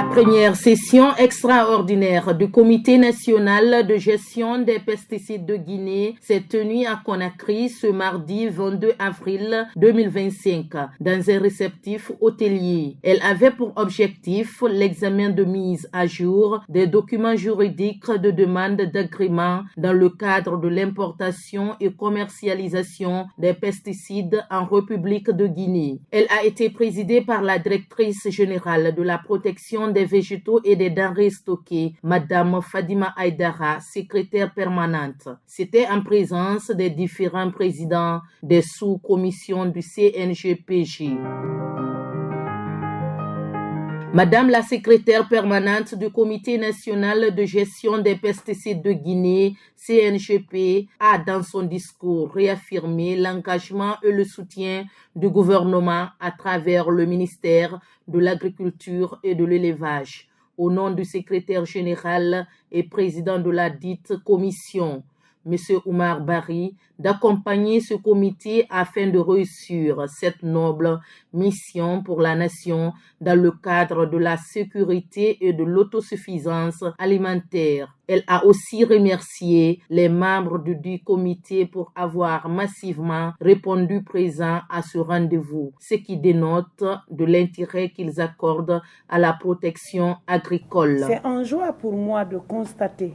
première session extraordinaire du Comité national de gestion des pesticides de Guinée s'est tenue à Conakry ce mardi 22 avril 2025 dans un réceptif hôtelier. Elle avait pour objectif l'examen de mise à jour des documents juridiques de demande d'agrément dans le cadre de l'importation et commercialisation des pesticides en République de Guinée. Elle a été présidée par la directrice générale de la protection des végétaux et des denrées stockées, Madame Fadima Aïdara, secrétaire permanente. C'était en présence des différents présidents des sous-commissions du CNGPG. Madame la secrétaire permanente du Comité national de gestion des pesticides de Guinée, CNGP, a dans son discours réaffirmé l'engagement et le soutien du gouvernement à travers le ministère de l'Agriculture et de l'Élevage, au nom du secrétaire général et président de la dite commission, M. Oumar Bari, d'accompagner ce comité afin de réussir cette noble mission pour la nation dans le cadre de la sécurité et de l'autosuffisance alimentaire. Elle a aussi remercié les membres du comité pour avoir massivement répondu présent à ce rendez-vous, ce qui dénote de l'intérêt qu'ils accordent à la protection agricole. C'est une joie pour moi de constater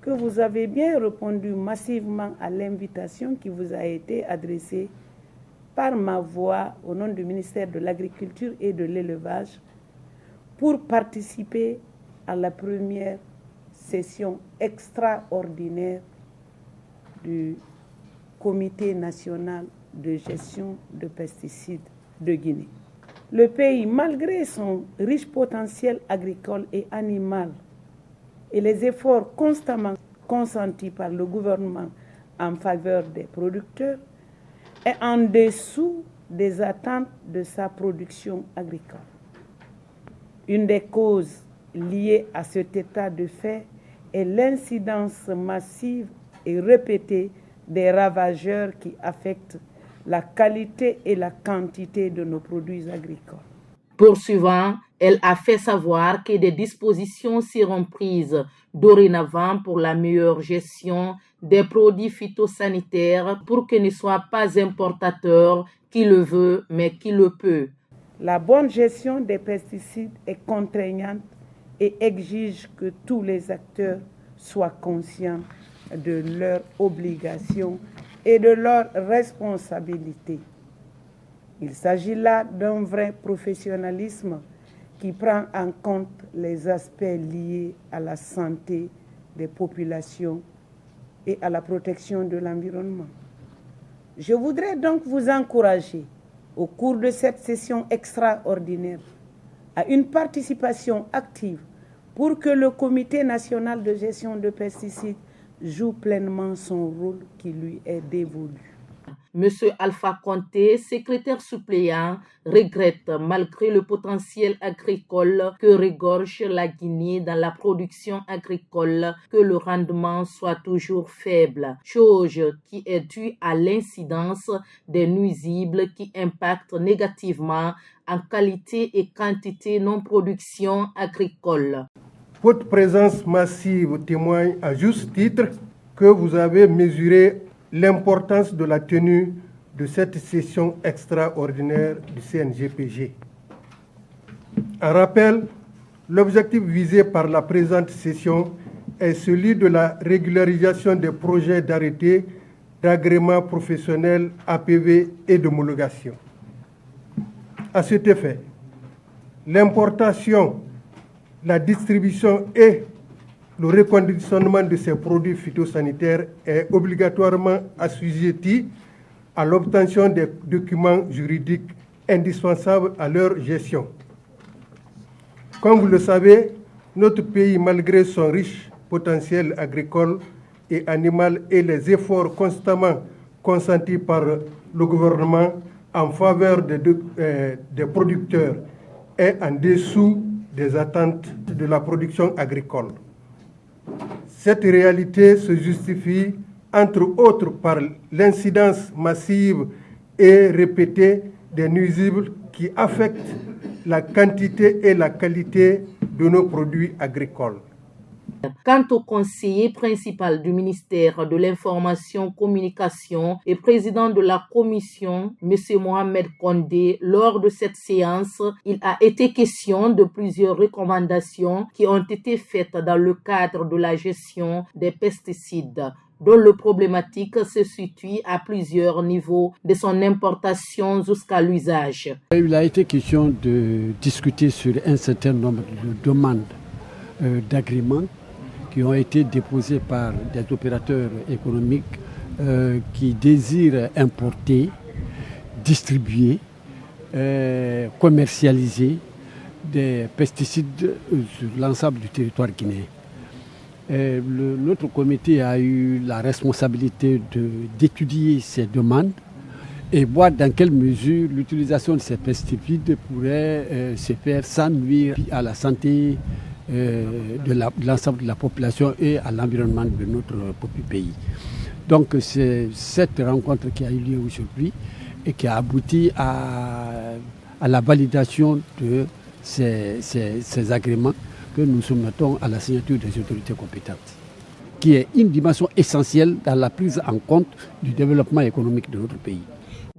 que vous avez bien répondu massivement à l'invitation qui vous a été adressée par ma voix au nom du ministère de l'Agriculture et de l'Élevage pour participer à la première session extraordinaire du Comité national de gestion de pesticides de Guinée. Le pays, malgré son riche potentiel agricole et animal, et les efforts constamment consentis par le gouvernement en faveur des producteurs est en dessous des attentes de sa production agricole. Une des causes liées à cet état de fait est l'incidence massive et répétée des ravageurs qui affectent la qualité et la quantité de nos produits agricoles. Poursuivant, elle a fait savoir que des dispositions seront prises dorénavant pour la meilleure gestion des produits phytosanitaires pour que ne soit pas importateur qui le veut mais qui le peut. La bonne gestion des pesticides est contraignante et exige que tous les acteurs soient conscients de leurs obligations et de leurs responsabilités. Il s'agit là d'un vrai professionnalisme qui prend en compte les aspects liés à la santé des populations et à la protection de l'environnement. Je voudrais donc vous encourager au cours de cette session extraordinaire à une participation active pour que le Comité national de gestion de pesticides joue pleinement son rôle qui lui est dévolu. Monsieur Alpha Conté, secrétaire suppléant, regrette, malgré le potentiel agricole que regorge la Guinée dans la production agricole, que le rendement soit toujours faible, chose qui est due à l'incidence des nuisibles qui impactent négativement en qualité et quantité non-production agricole. Votre présence massive témoigne à juste titre que vous avez mesuré l'importance de la tenue de cette session extraordinaire du CNGPG. En rappel, l'objectif visé par la présente session est celui de la régularisation des projets d'arrêté d'agrément professionnel, APV et d'homologation. À cet effet, l'importation, la distribution et le reconditionnement de ces produits phytosanitaires est obligatoirement assujetti à l'obtention des documents juridiques indispensables à leur gestion. Comme vous le savez, notre pays, malgré son riche potentiel agricole et animal et les efforts constamment consentis par le gouvernement en faveur des producteurs, est en dessous des attentes de la production agricole. Cette réalité se justifie, entre autres, par l'incidence massive et répétée des nuisibles qui affectent la quantité et la qualité de nos produits agricoles. Quant au conseiller principal du ministère de l'Information Communication et président de la commission, M. Mohamed Kondé, lors de cette séance, il a été question de plusieurs recommandations qui ont été faites dans le cadre de la gestion des pesticides, dont le problématique se situe à plusieurs niveaux, de son importation jusqu'à l'usage. Il a été question de discuter sur un certain nombre de demandes d'agréments qui ont été déposées par des opérateurs économiques qui désirent importer, distribuer, commercialiser des pesticides sur l'ensemble du territoire guinéen. Notre comité a eu la responsabilité d'étudier ces demandes et voir dans quelle mesure l'utilisation de ces pesticides pourrait se faire sans nuire à la santé de l'ensemble de la population et à l'environnement de notre pays. Donc c'est cette rencontre qui a eu lieu aujourd'hui et qui a abouti à la validation de ces agréments que nous soumettons à la signature des autorités compétentes, qui est une dimension essentielle dans la prise en compte du développement économique de notre pays.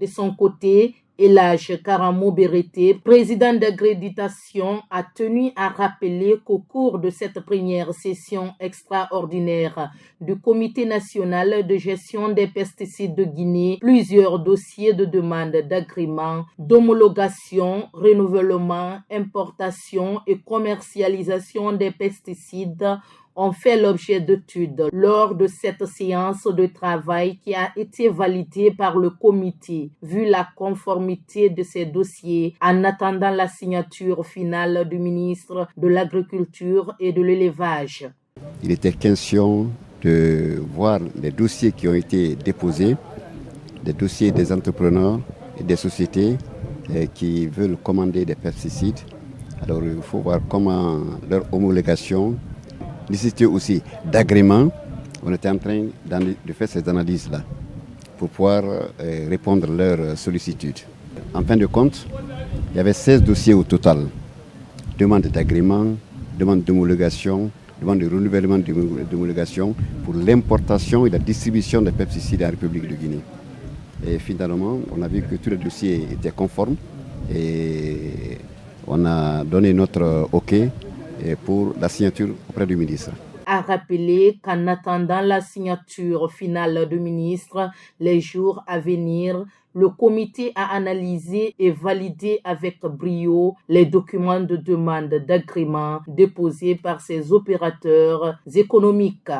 De son côté, Elhadj Karamo Berete, président d'accréditation, a tenu à rappeler qu'au cours de cette première session extraordinaire du Comité national de gestion des pesticides de Guinée, plusieurs dossiers de demande d'agrément, d'homologation, renouvellement, importation et commercialisation des pesticides ont fait l'objet d'études lors de cette séance de travail qui a été validée par le comité, vu la conformité de ces dossiers en attendant la signature finale du ministre de l'Agriculture et de l'Élevage. Il était question de voir les dossiers qui ont été déposés, des dossiers des entrepreneurs et des sociétés qui veulent commander des pesticides. Alors il faut voir comment leur homologation, nécessité aussi d'agrément. On était en train de faire ces analyses-là pour pouvoir répondre à leurs sollicitudes. En fin de compte, il y avait 16 dossiers au total. Demande d'agrément, demande d'homologation, demande de renouvellement d'homologation pour l'importation et la distribution des pesticides en République de Guinée. Et finalement, on a vu que tous les dossiers étaient conformes et on a donné notre OK pour la signature auprès du ministre. A rappelé qu'en attendant la signature finale du ministre, les jours à venir, le comité a analysé et validé avec brio les documents de demande d'agrément déposés par ces opérateurs économiques.